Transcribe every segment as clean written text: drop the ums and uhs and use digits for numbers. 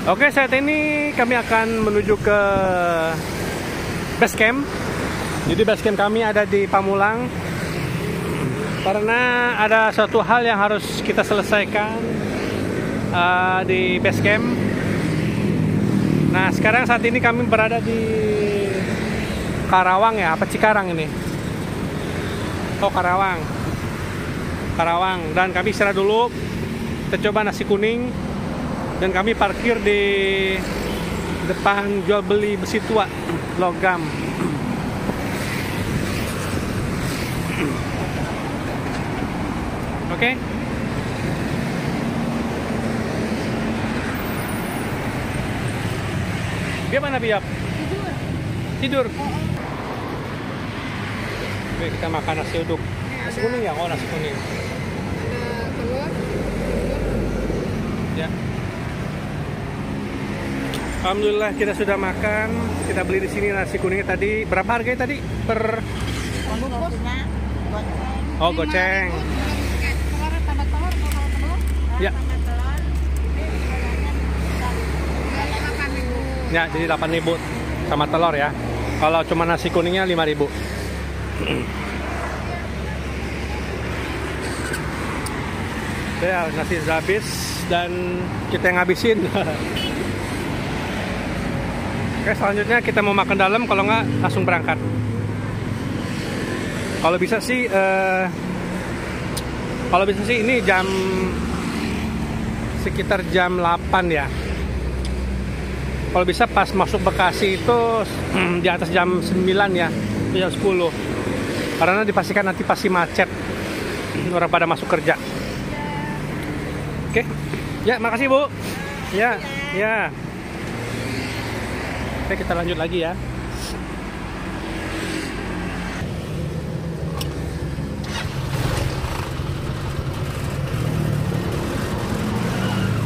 Oke, saat ini kami akan menuju ke base camp. Jadi base camp kami ada di Pamulang. Karena ada suatu hal yang harus kita selesaikan di base camp. Nah, sekarang saat ini kami berada di Karawang ya, apa Cikarang ini? Oh, Karawang. Karawang. Dan kami istirahat dulu. Kita coba nasi kuning. Dan kami parkir di depan jual beli besi tua logam. Oke. Gimana Biap? Tidur. Oke, kita makan nasi uduk. Nasi kuning ya? Oh, nasi kuning. Ada telur. Ya. Alhamdulillah kita sudah makan. Kita beli di sini nasi kuningnya tadi. Berapa harganya tadi? Per Oh, goceng. Telur tambah telur, telur. Ya. Tambah telur. Ya, jadi 8.000 sama telur ya. Kalau cuma nasi kuningnya 5.000. Ya, nasi sudah habis dan kita yang ngabisin. Oke, selanjutnya kita mau makan dalam, kalau nggak langsung berangkat. Kalau bisa sih ini sekitar jam 8 ya. Kalau bisa pas masuk Bekasi itu di atas jam 9 ya, jam 10. Karena dipastikan nanti pasti macet. Orang pada masuk kerja. Oke. Ya, makasih Bu. Ya, ya. Oke, kita lanjut lagi ya.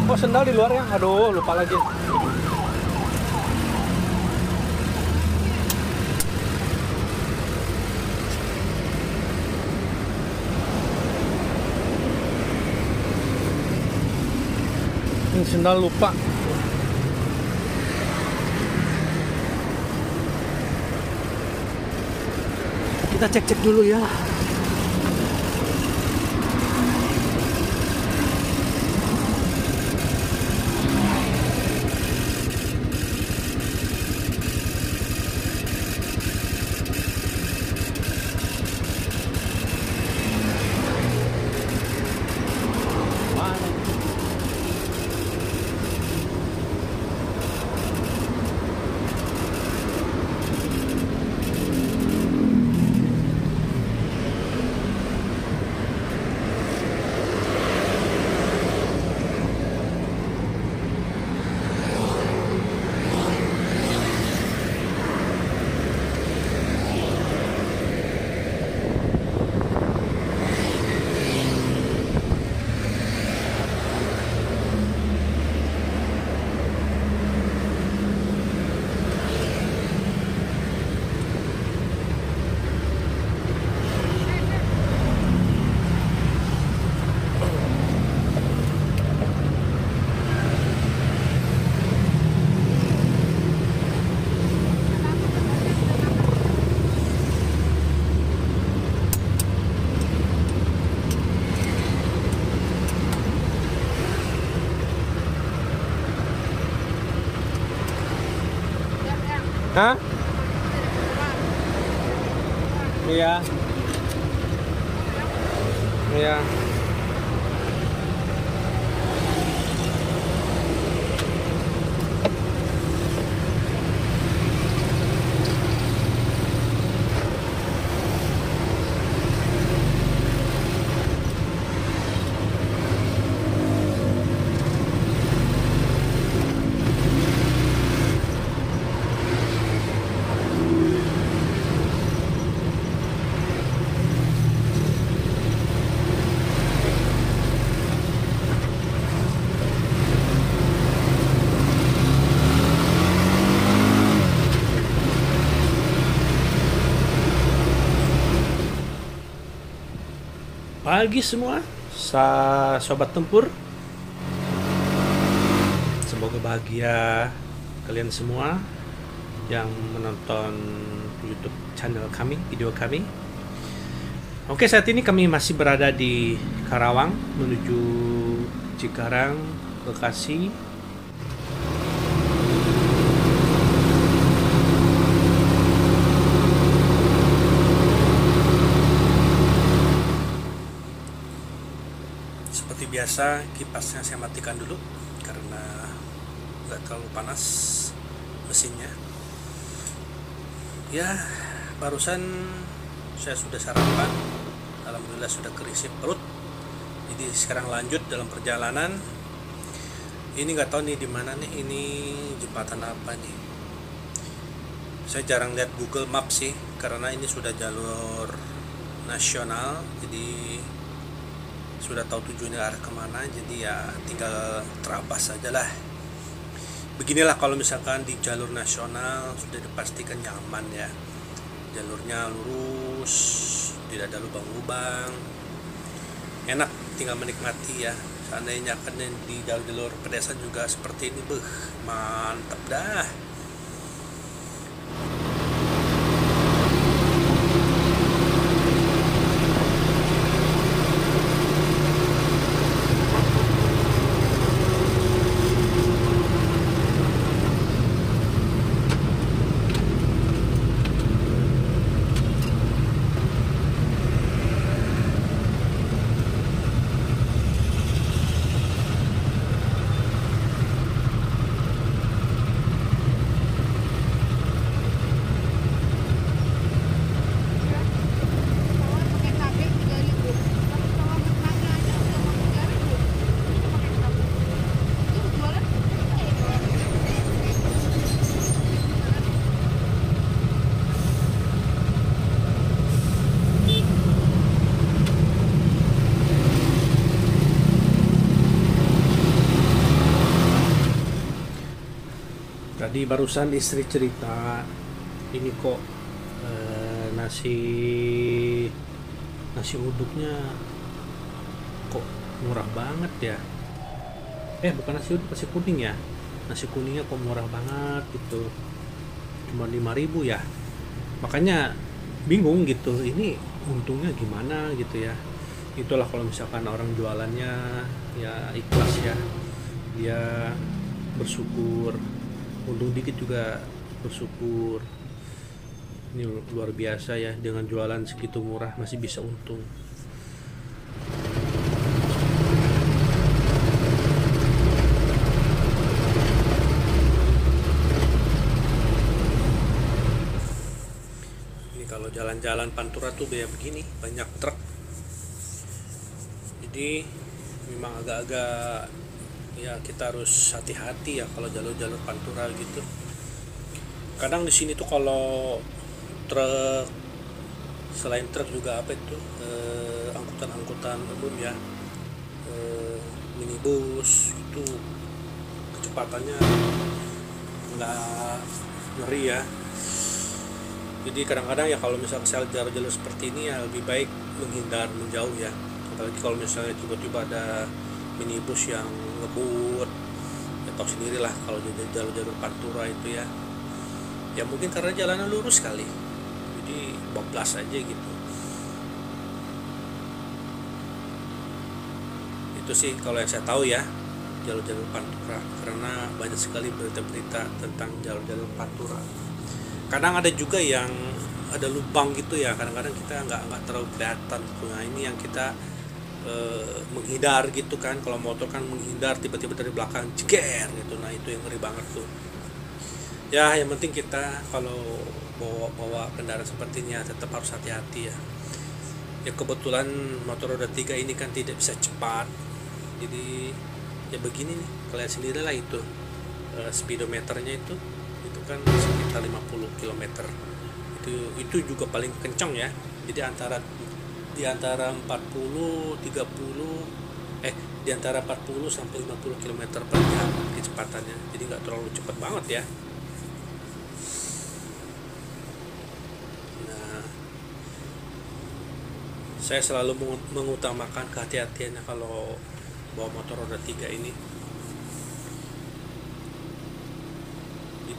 Oh, sendal di luar ya? Aduh, lupa lagi. Ini sendal lupa. Kita cek-cek dulu ya. Hah? Iya. Iya. Pagi semua, sobat tempur. Semoga berbahagia kalian semua yang menonton YouTube channel kami, video kami. Oke, saat ini kami masih berada di Karawang menuju Cikarang, Bekasi. Seperti biasa, kipasnya saya matikan dulu karena nggak terlalu panas mesinnya. Ya, barusan saya sudah sarapan, alhamdulillah sudah keisi perut. Jadi sekarang lanjut dalam perjalanan. Ini nggak tahu nih di mana nih, ini jembatan apa nih? Saya jarang lihat Google Maps sih, karena ini sudah jalur nasional, jadi sudah tahu tujuannya arah kemana, jadi ya tinggal terabas saja lah. Beginilah kalau misalkan di jalur nasional sudah dipastikan nyaman ya, jalurnya lurus, tidak ada lubang-lubang, enak, tinggal menikmati ya. Seandainya akan di jalur pedesaan juga seperti ini, mantap dah. pakai cabai 3.000. Kalau telur bertanya aja udah mau 3.000. Itu pakai cabai. Itu jualan Tadi barusan istri cerita, ini kok nasi uduknya kok murah banget ya. Bukan nasi uduk, nasi kuning ya. Nasi kuningnya kok murah banget gitu, cuma 5.000 ya. Makanya bingung gitu, ini untungnya gimana gitu ya. Itulah kalau misalkan orang jualannya ya ikhlas ya, dia bersyukur, untung dikit juga bersyukur. Ini luar biasa ya, dengan jualan segitu murah masih bisa untung. Ini kalau jalan-jalan Pantura tuh kayak begini, banyak truk, jadi memang agak-agak ya kita harus hati-hati ya kalau jalur-jalur Pantura gitu. Kadang di sini tuh kalau truk, selain truk juga apa itu angkutan-angkutan umum ya, minibus itu kecepatannya nggak ngeri ya. Jadi kadang-kadang ya kalau misalnya jalur-jalur seperti ini ya lebih baik menghindar, menjauh ya. Apalagi kalau misalnya tiba-tiba ada minibus yang ngebut, ya tahu sendiri lah kalau jalur-jalur Pantura itu ya. Ya mungkin karena jalanan lurus kali, jadi bablas aja gitu. Itu sih kalau yang saya tahu ya, jalur-jalur Pantura, karena banyak sekali berita-berita tentang jalur-jalur Pantura. Kadang ada juga yang ada lubang gitu ya, kadang-kadang kita nggak terlalu kelihatan. Nah ini yang kita menghindar gitu kan. Kalau motor kan menghindar, tiba-tiba dari belakang ceger gitu, nah itu yang ngeri banget tuh ya. Yang penting kita kalau bawa kendaraan seperti ini ya tetap harus hati-hati ya. Ya kebetulan motor roda 3 ini kan tidak bisa cepat, jadi ya begini nih, kalian sendiri lah itu speedometernya itu kan sekitar 50 km. Itu juga paling kencang ya. Jadi di antara 40 sampai 50 km per jam kecepatannya. Jadi nggak terlalu cepat banget ya. Nah, saya selalu mengutamakan kehati-hatiannya kalau bawa motor roda 3 ini.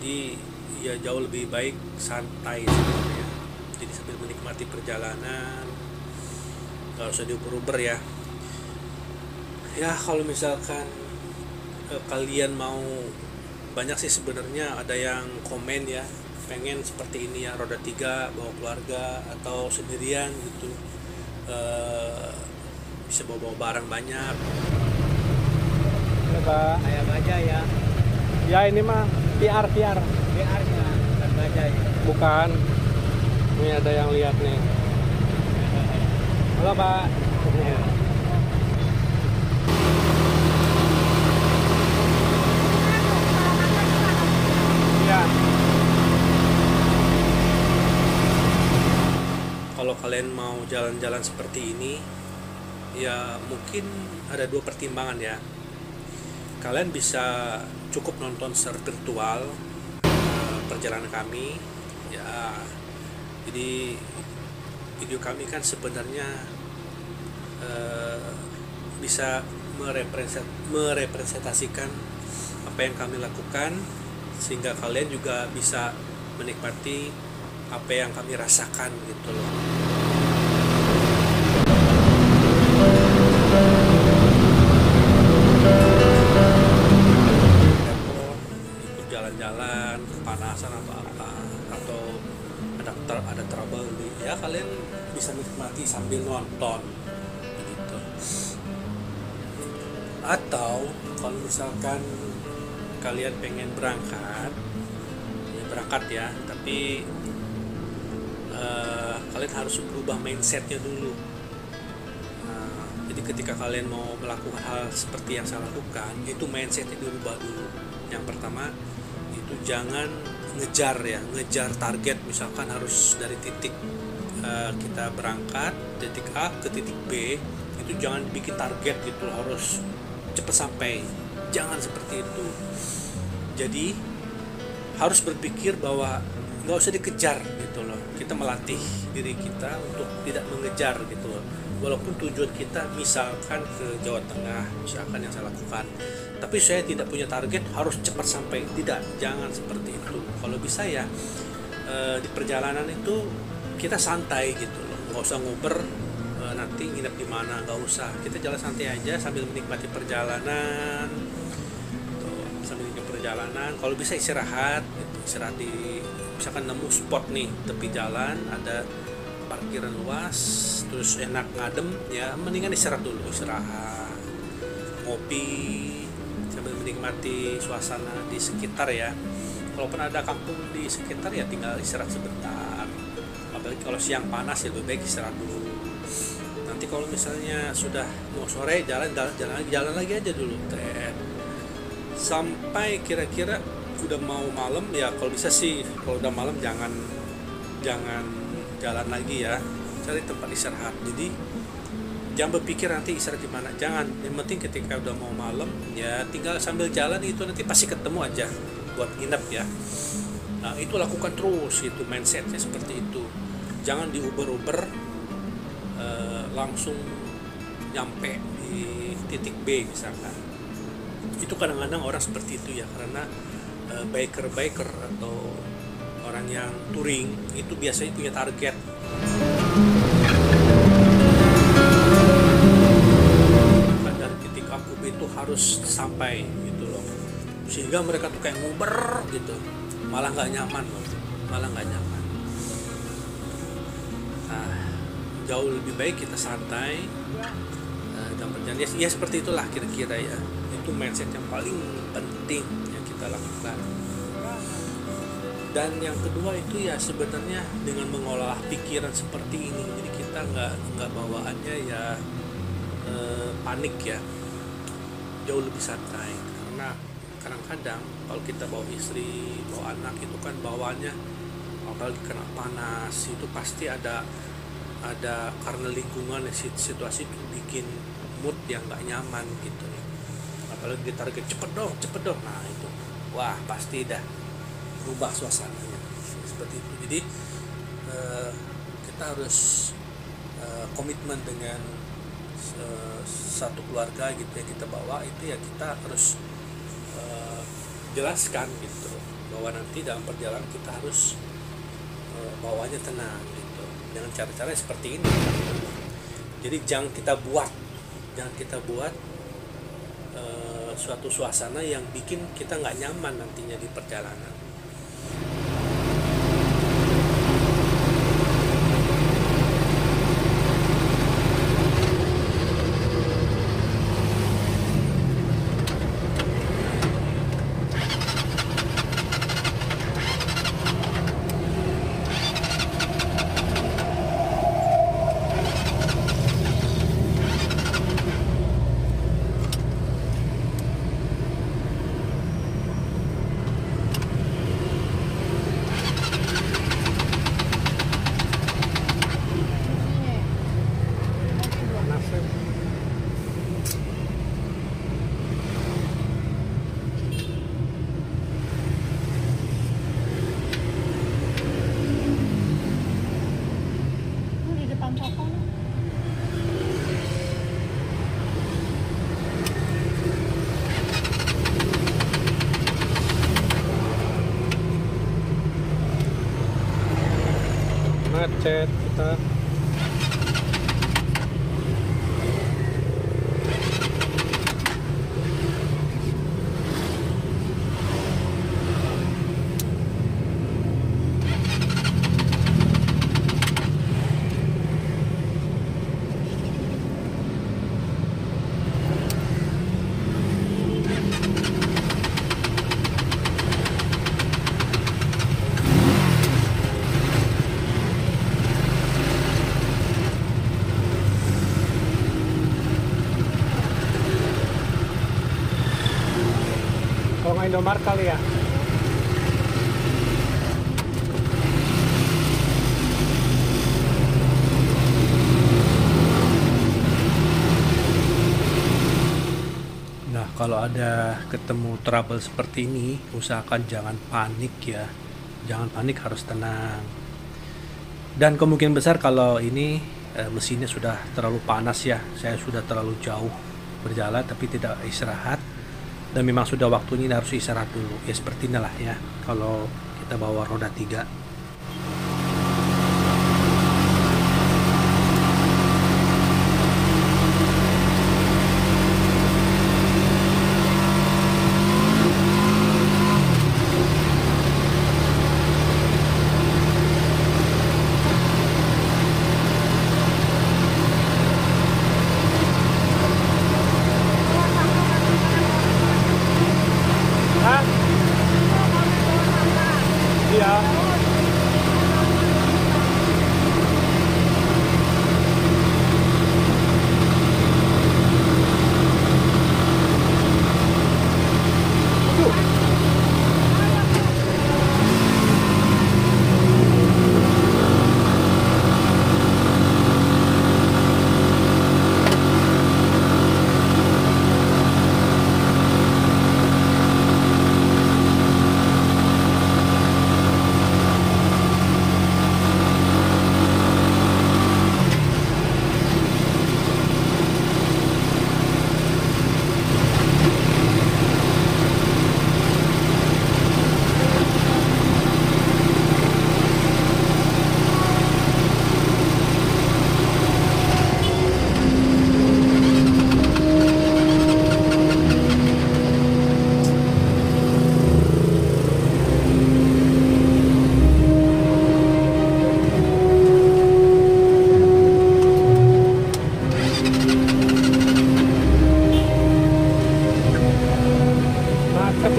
Jadi ya jauh lebih baik santai sebenarnya. Jadi sambil menikmati perjalanan, nggak usah diuber-uber ya. Ya kalau misalkan kalian mau, banyak sih sebenarnya ada yang komen ya, pengen seperti ini ya, roda 3 bawa keluarga atau sendirian gitu, bisa bawa barang banyak. Ya, Pak. Kayak baja ya. Ya ini mah PR PR-nya, bukan baja ya. bukan. Ini ada yang lihat nih. Halo Pak. Ya. Kalau kalian mau jalan-jalan seperti ini, ya mungkin ada dua pertimbangan ya. Kalian bisa cukup nonton secara virtual perjalanan kami ya. Jadi video kami kan sebenarnya bisa merepresentasikan apa yang kami lakukan, sehingga kalian juga bisa menikmati apa yang kami rasakan gitu loh. Ikut jalan-jalan, kepanasan atau ada trouble ya, kalian bisa menikmati sambil nonton gitu. Atau kalau misalkan kalian pengen berangkat ya, tapi kalian harus berubah mindsetnya dulu. Jadi ketika kalian mau melakukan hal seperti yang saya lakukan, itu mindsetnya dirubah dulu. Yang pertama itu jangan ngejar target. Misalkan harus dari titik kita berangkat titik A ke titik B, itu jangan bikin target gitu, harus cepat sampai. Jangan seperti itu. Jadi harus berpikir bahwa nggak usah dikejar gitu loh. Kita melatih diri kita untuk tidak mengejar gitu loh. Walaupun tujuan kita misalkan ke Jawa Tengah, misalkan yang saya lakukan, tapi saya tidak punya target harus cepat sampai. Tidak, jangan seperti itu. Kalau bisa ya di perjalanan itu kita santai gitu loh, nggak usah nguber nanti nginep di mana, nggak usah. Kita jalan santai aja sambil menikmati perjalanan. Sambil menikmati perjalanan, kalau bisa istirahat gitu. Istirahat di, misalkan nemu spot nih tepi jalan, ada parkiran luas, terus enak ngadem ya, mendingan istirahat dulu, istirahat, ngopi sambil menikmati suasana di sekitar ya. Kalaupun ada kampung di sekitar ya tinggal istirahat sebentar. Apalagi kalau siang panas ya lebih baik istirahat dulu. Nanti kalau misalnya sudah mau sore jalan lagi aja dulu sampai kira-kira udah mau malam ya. Kalau bisa sih kalau udah malam jangan jalan lagi ya, cari tempat istirahat. Jadi jangan berpikir nanti istirahat di mana, jangan. Yang penting ketika udah mau malam ya tinggal sambil jalan itu nanti pasti ketemu aja buat nginep ya. Nah itu lakukan terus, itu mindsetnya seperti itu. Jangan diuber-uber langsung nyampe di titik B misalkan. Itu kadang-kadang orang seperti itu ya, karena biker atau orang yang touring itu biasanya punya target. Dan titik A ke B itu harus sampai gitu loh, sehingga mereka tuh kayak nguber gitu, malah nggak nyaman loh, malah nggak nyaman. Nah, jauh lebih baik kita santai dalam perjalanan ya, seperti itulah kira-kira ya. Itu mindset yang paling penting yang kita lakukan. Dan yang kedua itu ya sebenarnya dengan mengolah pikiran seperti ini, jadi kita nggak bawaannya ya panik ya, jauh lebih santai. Karena kadang-kadang kalau kita bawa istri, bawa anak itu kan bawaannya, apalagi kena panas itu pasti ada karena lingkungan situasi itu bikin mood yang nggak nyaman gitu. Apalagi target cepet dong, nah itu wah pasti dah berubah suasananya seperti itu. Jadi kita harus komitmen dengan satu keluarga gitu yang kita bawa, itu ya kita harus jelaskan gitu bahwa nanti dalam perjalanan kita harus bawanya tenang gitu, dengan cara-cara seperti ini. Jadi jangan kita buat suatu suasana yang bikin kita nggak nyaman nantinya di perjalanan. Di depan toko. Macet kita. Kalau nggak Indomaret kali ya. Nah, kalau ada ketemu trouble seperti ini, usahakan jangan panik ya. Jangan panik, harus tenang. Dan kemungkinan besar kalau ini mesinnya sudah terlalu panas ya. Saya sudah terlalu jauh berjalan tapi tidak istirahat. Dan memang sudah waktunya harus istirahat dulu. Ya seperti inilah ya kalau kita bawa roda 3. Hah? Iya.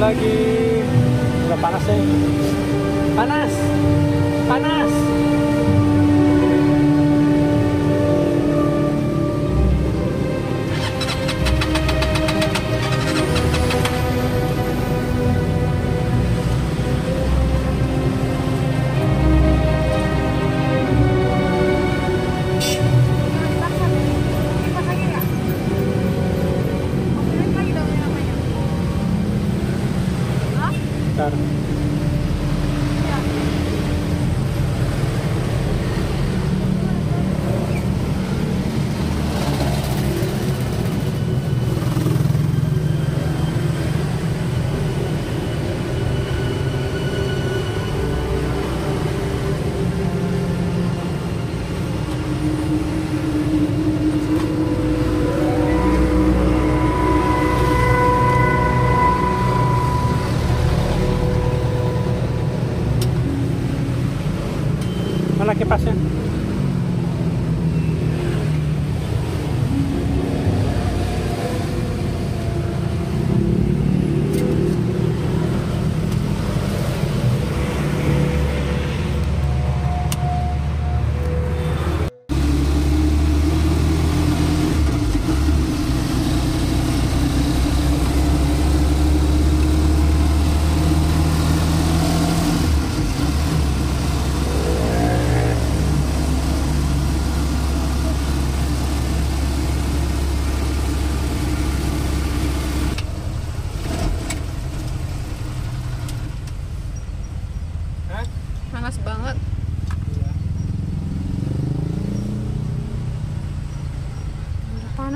Lagi udah panas nih, panas. Bentar.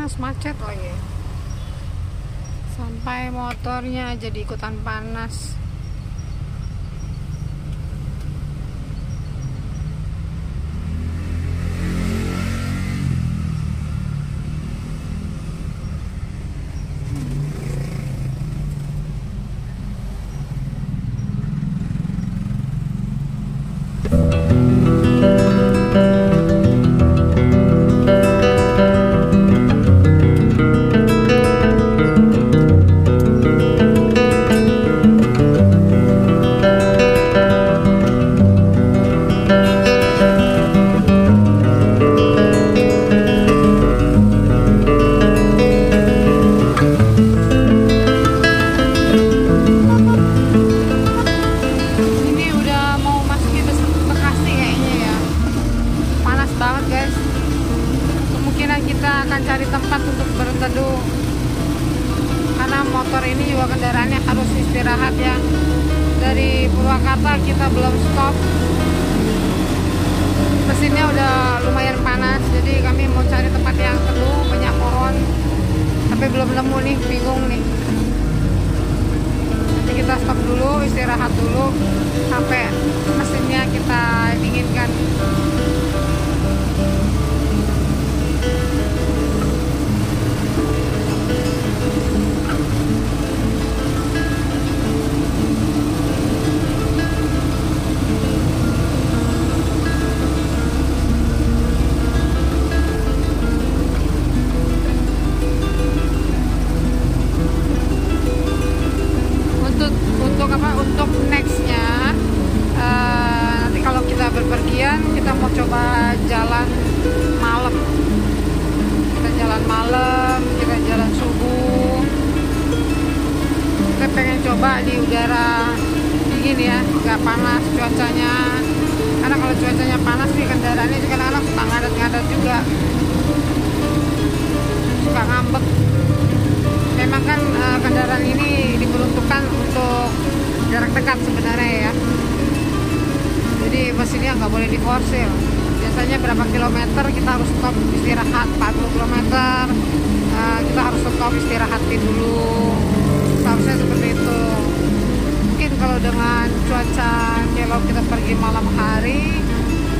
panas, macet lagi. Sampai motornya jadi ikutan panas. Cari tempat untuk berteduh karena motor ini juga kendaraannya harus istirahat ya. Dari Purwakarta kita belum stop, mesinnya udah lumayan panas, jadi kami mau cari tempat yang teduh, banyak pohon, tapi belum nemu nih, bingung nih. Nanti kita stop dulu, istirahat dulu sampai mesinnya kita dinginkan. Untuk nextnya nanti kalau kita berpergian, kita mau coba jalan malam. Kita jalan malam, kita jalan subuh. Kita pengen coba di udara dingin ya, nggak panas cuacanya. Karena kalau cuacanya panas nih, kendaraannya kadang-kadang suka ngadat-ngadat juga, suka ngambek. Memang kan kendaraan ini diperuntukkan untuk jarak dekat sebenarnya ya. Jadi mesinnya nggak boleh diforsir. Biasanya berapa kilometer kita harus stop istirahat, 40 kilometer kita harus stop istirahatin dulu. Seharusnya seperti itu. Mungkin kalau dengan cuaca, kalau kita pergi malam hari,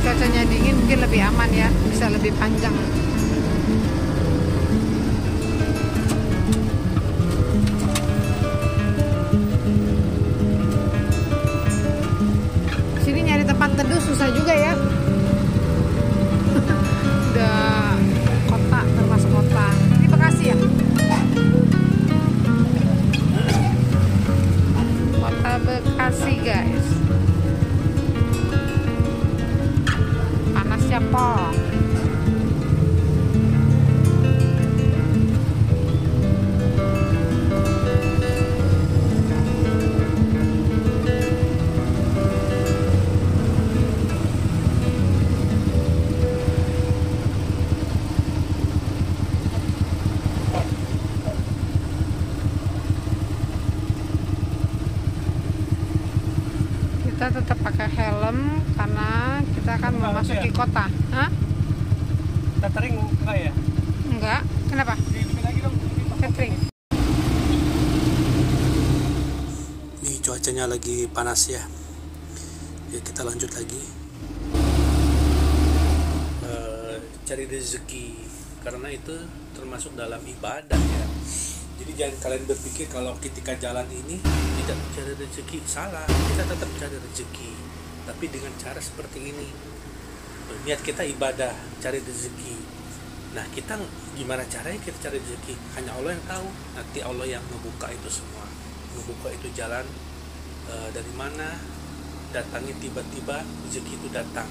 cuacanya dingin, mungkin lebih aman ya, bisa lebih panjang. Tempat teduh susah juga ya. Udah kota, termasuk kota. Ini Bekasi ya? Kota Bekasi guys. Panasnya pol. Kita tetap pakai helm karena kita akan memasuki kota. Hah? Tethering enggak ya? Enggak. Kenapa? Bikin lagi dong. Tethering. Nih cuacanya lagi panas ya. Ya kita lanjut lagi. Cari rezeki, karena itu termasuk dalam ibadah ya. Jadi jangan kalian berpikir kalau ketika jalan ini tidak mencari rezeki, salah. Kita tetap cari rezeki, tapi dengan cara seperti ini. Niat kita ibadah, cari rezeki. Nah, kita gimana caranya kita cari rezeki? Hanya Allah yang tahu. Nanti Allah yang membuka itu semua, membuka itu jalan dari mana datangnya, tiba-tiba rezeki itu datang.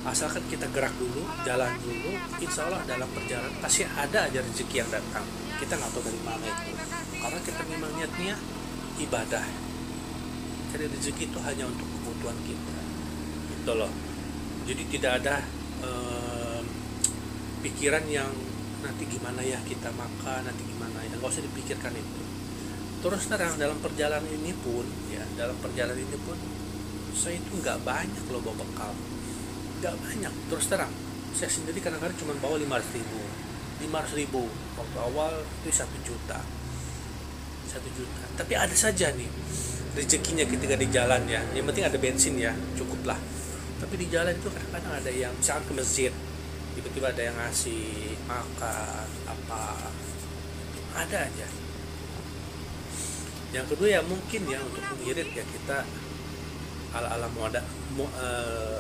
Asalkan kita gerak dulu, jalan dulu, insya Allah dalam perjalanan pasti ada aja rezeki yang datang. Kita nggak tahu dari mana itu, karena kita memang niatnya ibadah. Cari rezeki itu hanya untuk kebutuhan kita, gitu loh. Jadi tidak ada pikiran yang nanti gimana ya kita makan, nanti gimana ya, nggak usah dipikirkan itu. Terus terang dalam perjalanan ini pun, saya itu nggak banyak loh bawa bekal. Gak banyak, terus terang Saya sendiri kadang-kadang cuma bawa 500.000 waktu awal itu 1 juta. Tapi ada saja nih rezekinya ketika di jalan ya, yang penting ada bensin ya, cukup lah. Tapi di jalan itu kadang-kadang ada yang misalkan ke masjid, tiba-tiba ada yang ngasih makan apa, ada aja. Yang kedua ya mungkin ya untuk mengirit ya kita ala-ala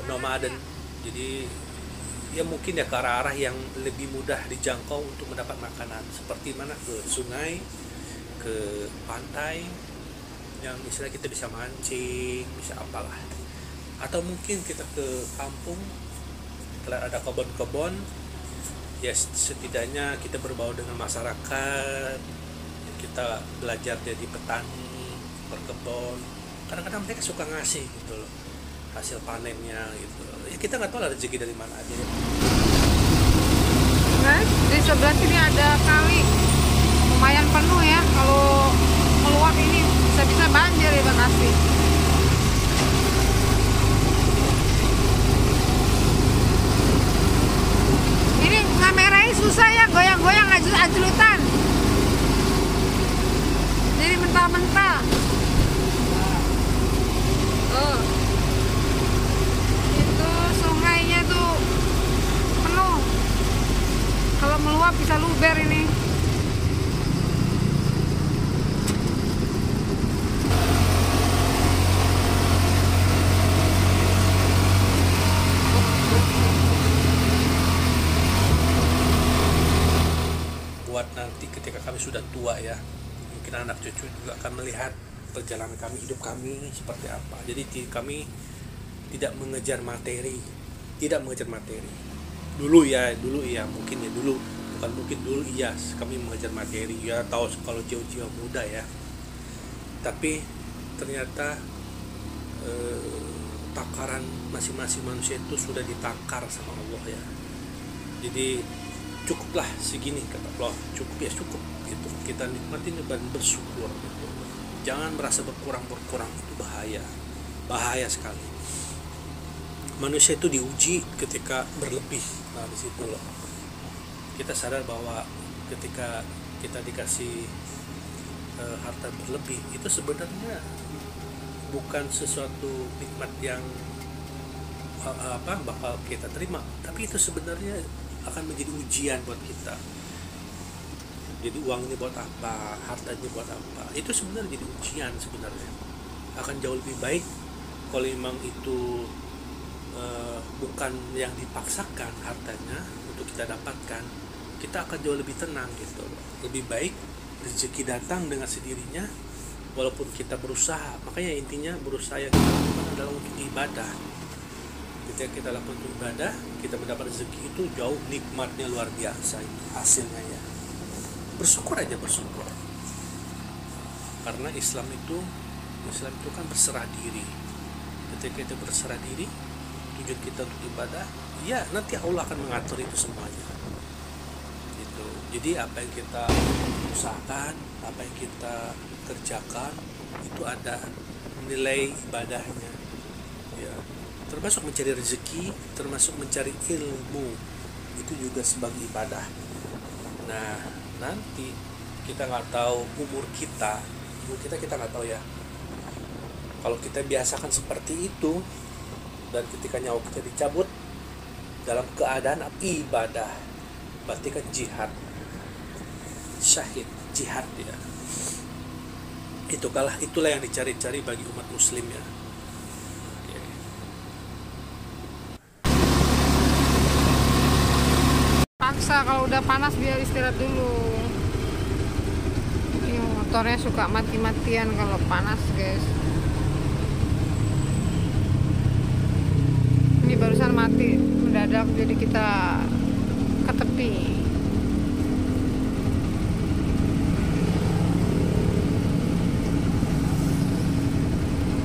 nomaden, jadi ya mungkin ya ke arah-arah yang lebih mudah dijangkau untuk mendapat makanan, seperti mana ke sungai, ke pantai yang istilah kita bisa mancing, bisa apalah, atau mungkin kita ke kampung kalau ada kebun-kebun ya, setidaknya kita berbau dengan masyarakat, kita belajar jadi petani, berkebun. Kadang-kadang mereka suka ngasih gitu loh hasil panennya gitu. Ya kita nggak tahu lah rezeki dari mana aja ya. Nah, di sebelah sini ada kali lumayan penuh ya, kalau meluap ini bisa-bisa banjir ya Bekasi. Ini kameranya susah ya, goyang-goyang ajlutan. Jadi mentah-mentah. Oh. Itu sungainya tuh penuh. Kalau meluap bisa luber ini. Buat nanti ketika kami sudah tua ya, mungkin anak cucu juga akan melihat perjalanan kami, hidup kami seperti apa. Jadi kami tidak mengejar materi. Dulu ya mungkin ya dulu, bukan mungkin dulu iya kami mengejar materi ya, tahu kalau jiwa-jiwa muda ya. Tapi ternyata takaran masing-masing manusia itu sudah ditakar sama Allah ya. Jadi cukuplah segini kata Allah, cukup gitu. Kita nikmatin dan bersyukur gitu. Jangan merasa berkurang itu bahaya sekali. Manusia itu diuji ketika berlebih. Nah di situ loh kita sadar bahwa ketika kita dikasih harta berlebih itu sebenarnya bukan sesuatu nikmat yang bakal kita terima, tapi itu sebenarnya akan menjadi ujian buat kita. Jadi uangnya buat apa, hartanya buat apa, itu sebenarnya jadi ujian sebenarnya. Akan jauh lebih baik kalau memang itu bukan yang dipaksakan hartanya untuk kita dapatkan, kita akan jauh lebih tenang gitu. Lebih baik rezeki datang dengan sendirinya walaupun kita berusaha. Makanya intinya berusaha yang kita lakukan adalah untuk ibadah. Ketika kita lakukan ibadah, kita mendapat rezeki itu jauh nikmatnya luar biasa itu hasilnya ya. Bersyukur karena Islam itu kan berserah diri. Ketika kita berserah diri, tujuan kita untuk ibadah, ya nanti Allah akan mengatur itu semuanya gitu. Jadi apa yang kita usahakan, apa yang kita kerjakan itu ada nilai ibadahnya ya. Termasuk mencari rezeki, termasuk mencari ilmu, itu juga sebagai ibadah. Nah nanti kita nggak tahu umur kita nggak tahu ya. Kalau kita biasakan seperti itu dan ketika nyawa kita dicabut dalam keadaan ibadah, berarti kan jihad, syahid, jihad ya. Itulah yang dicari-cari bagi umat muslim ya. Paksa kalau udah panas biar istirahat dulu. Ini motornya suka mati-matian kalau panas guys. Ini barusan mati mendadak, jadi kita ke tepi.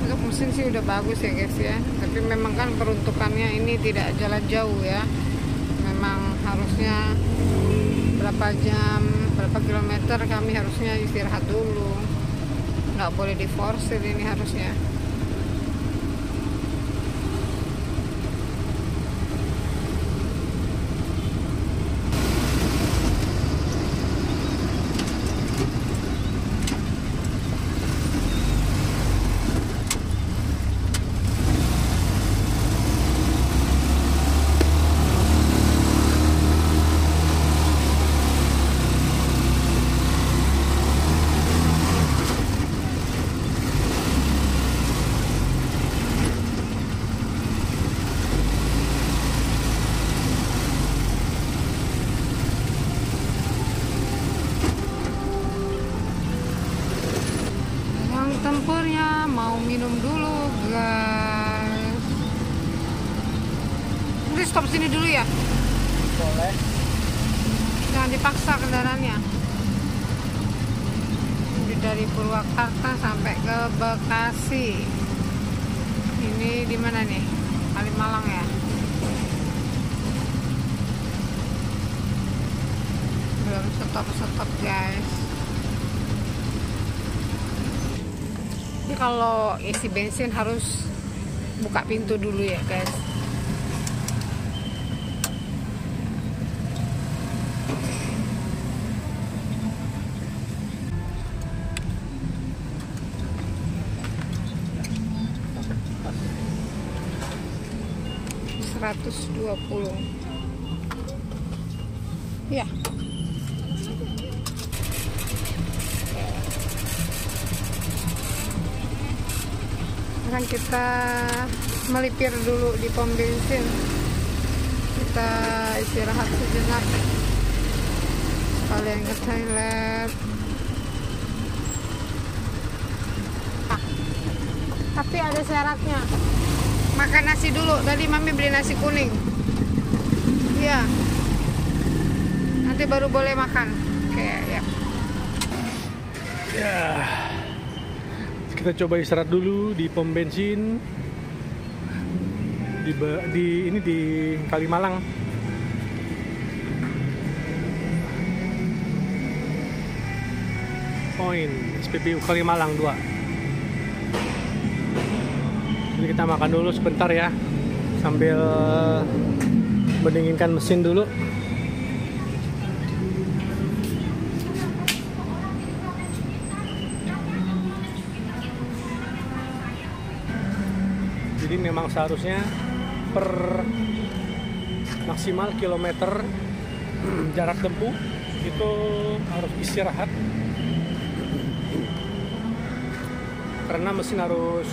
Untuk mesin sih udah bagus ya guys ya, tapi memang kan peruntukannya ini tidak jalan jauh ya. Memang harusnya berapa jam, berapa kilometer kami harusnya istirahat dulu, nggak boleh diforsir ini harusnya. tempurnya. Mau minum dulu guys. Nanti stop sini dulu ya. Boleh. Jangan dipaksa kendaraannya. Ini dari Purwakarta sampai ke Bekasi. Ini di mana nih? Kalimalang ya. Belum stop guys. Ini kalau isi bensin harus buka pintu dulu ya guys. $120 ya. Sekarang kita melipir dulu di pom bensin, kita istirahat sejenak sekalian ke toilet. Tapi ada syaratnya, makan nasi dulu. Tadi mami beli nasi kuning. Iya. Nanti baru boleh makan. Oke, ya. Ya. Kita coba istirahat dulu di pom bensin di Kalimalang. Poin SPBU Kalimalang 2. Jadi kita makan dulu sebentar ya, sambil mendinginkan mesin dulu. Jadi memang seharusnya per maksimal kilometer jarak tempuh itu harus istirahat, karena mesin harus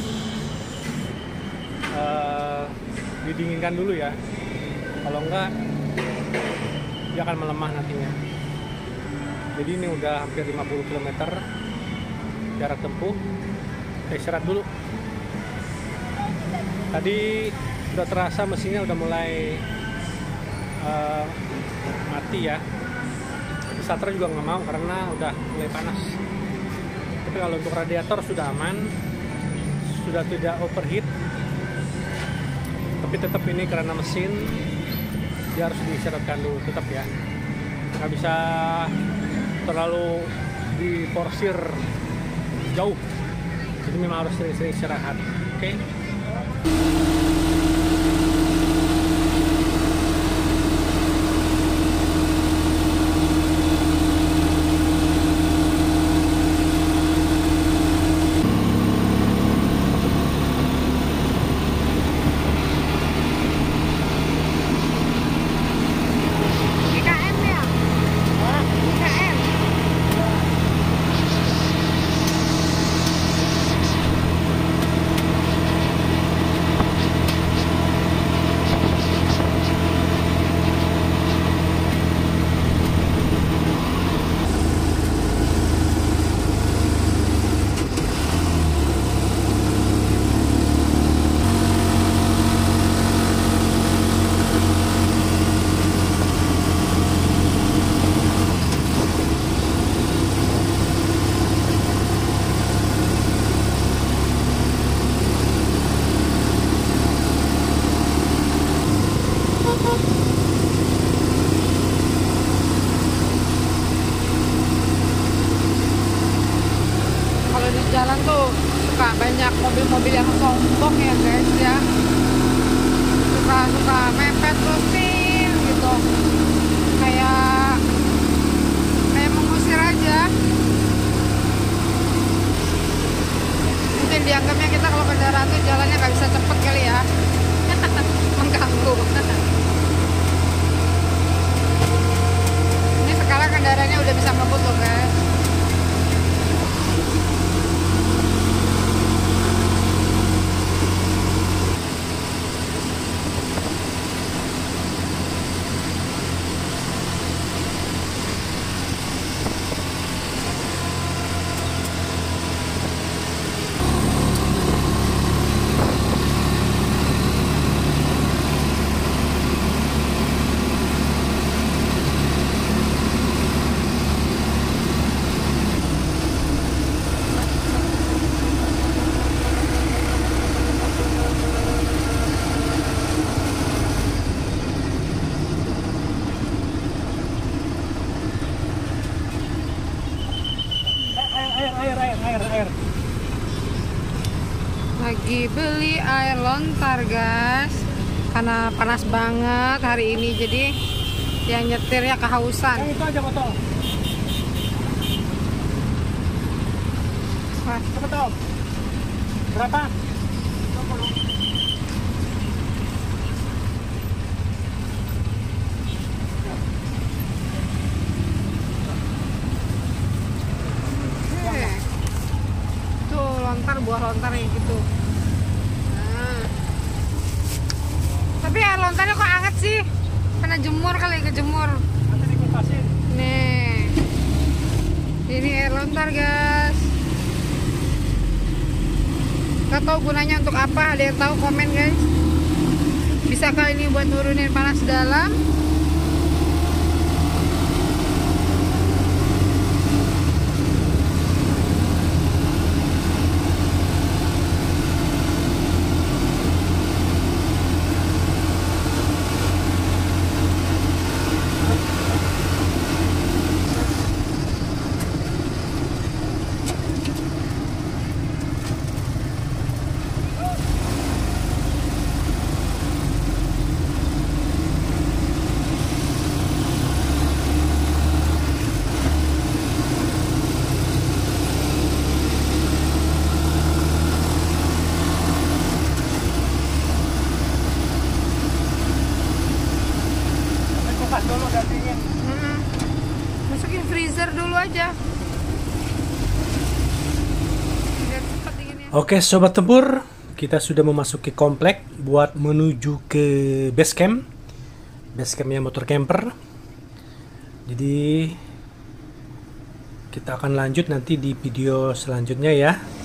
didinginkan dulu ya. Kalau enggak dia akan melemah nantinya. Jadi ini udah hampir 50 km jarak tempuh. Kita istirahat dulu. Tadi udah terasa mesinnya udah mulai mati ya. Starter juga nggak mau karena udah mulai panas. Tapi kalau untuk radiator sudah aman, sudah tidak overheat. Tapi tetap ini karena mesin dia harus diistirahatkan dulu tetap ya. Nggak bisa terlalu diporsir jauh. Jadi memang harus sering-sering istirahat. Oke? Jalan tuh suka banyak mobil-mobil yang sombong ya guys ya, suka mepet terusin gitu, kayak mengusir aja. Mungkin dianggapnya kita kalau kendaraan tuh jalannya nggak bisa cepet kali ya. Mengganggu. Ini sekarang kendaraannya udah bisa ngebut loh guys. air. Lagi beli air lontar guys, karena panas banget hari ini, jadi yang nyetirnya kehausan. Yang itu aja botol. Wah, Cepet Om. Berapa? tuh lontar, buah lontar yang gitu. Nah. Tapi air lontarnya kok anget sih? Karena jemur kali, kejemur. Nanti dikupasin. Nih, ini air lontar guys. Gak tahu gunanya untuk apa, ada yang tahu komen guys. Bisakah ini buat nurunin panas dalam? Kupas dulu dan dingin. Masukin freezer dulu aja. Biar cepat dinginnya. Oke sobat tempur, kita sudah memasuki komplek buat menuju ke base camp. Base campnya motor camper. Jadi kita akan lanjut nanti di video selanjutnya ya.